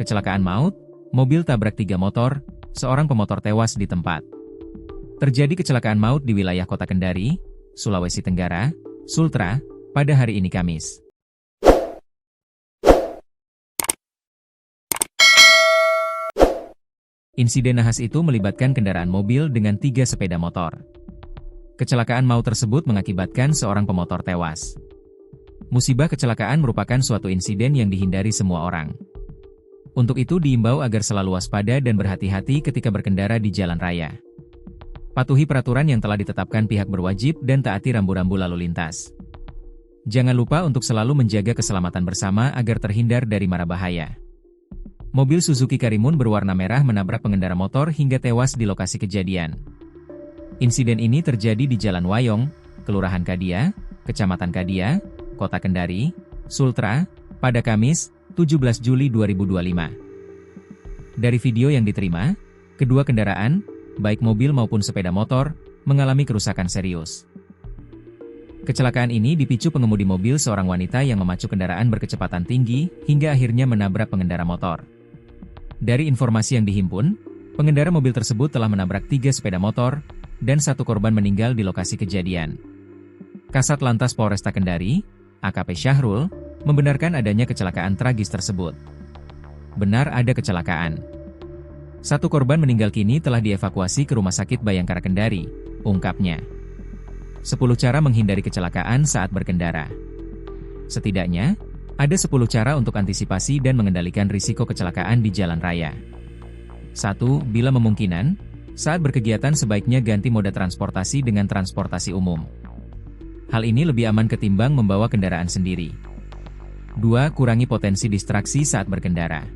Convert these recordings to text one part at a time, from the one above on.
Kecelakaan maut, mobil tabrak 3 motor, seorang pemotor tewas di tempat. Terjadi kecelakaan maut di wilayah Kota Kendari, Sulawesi Tenggara, Sultra, pada hari ini Kamis. Insiden nahas itu melibatkan kendaraan mobil dengan 3 sepeda motor. Kecelakaan maut tersebut mengakibatkan seorang pemotor tewas. Musibah kecelakaan merupakan suatu insiden yang dihindari semua orang. Untuk itu diimbau agar selalu waspada dan berhati-hati ketika berkendara di jalan raya. Patuhi peraturan yang telah ditetapkan pihak berwajib dan taati rambu-rambu lalu lintas. Jangan lupa untuk selalu menjaga keselamatan bersama agar terhindar dari mara bahaya. Mobil Suzuki Karimun berwarna merah menabrak pengendara motor hingga tewas di lokasi kejadian. Insiden ini terjadi di Jalan Wayong, Kelurahan Kadia, Kecamatan Kadia, Kota Kendari, Sultra, pada Kamis, 17 Juli 2025. Dari video yang diterima, kedua kendaraan, baik mobil maupun sepeda motor, mengalami kerusakan serius. Kecelakaan ini dipicu pengemudi mobil seorang wanita yang memacu kendaraan berkecepatan tinggi, hingga akhirnya menabrak pengendara motor. Dari informasi yang dihimpun, pengendara mobil tersebut telah menabrak 3 sepeda motor, dan 1 korban meninggal di lokasi kejadian. Kasat Lantas Polresta Kendari, AKP Syahrul, membenarkan adanya kecelakaan tragis tersebut. Benar ada kecelakaan. 1 korban meninggal kini telah dievakuasi ke Rumah Sakit Bayangkara Kendari, ungkapnya. 10 cara menghindari kecelakaan saat berkendara. Setidaknya, ada 10 cara untuk antisipasi dan mengendalikan risiko kecelakaan di jalan raya. 1. Bila memungkinan, saat berkegiatan sebaiknya ganti moda transportasi dengan transportasi umum. Hal ini lebih aman ketimbang membawa kendaraan sendiri. 2. Kurangi potensi distraksi saat berkendara.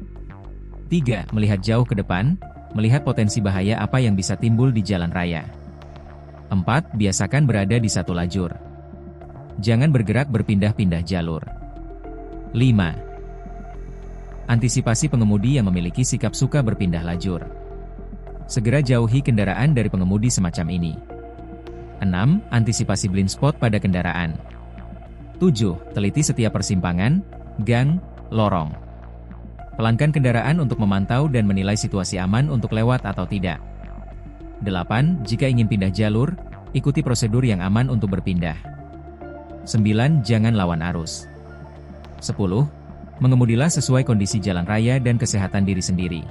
3. Melihat jauh ke depan, melihat potensi bahaya apa yang bisa timbul di jalan raya. 4. Biasakan berada di satu lajur. Jangan bergerak berpindah-pindah jalur. 5. Antisipasi pengemudi yang memiliki sikap suka berpindah lajur. Segera jauhi kendaraan dari pengemudi semacam ini. 6. Antisipasi blind spot pada kendaraan. 7. Teliti setiap persimpangan, gang, lorong. Pelankan kendaraan untuk memantau dan menilai situasi aman untuk lewat atau tidak. 8. Jika ingin pindah jalur, ikuti prosedur yang aman untuk berpindah. 9. Jangan lawan arus. 10. Mengemudilah sesuai kondisi jalan raya dan kesehatan diri sendiri.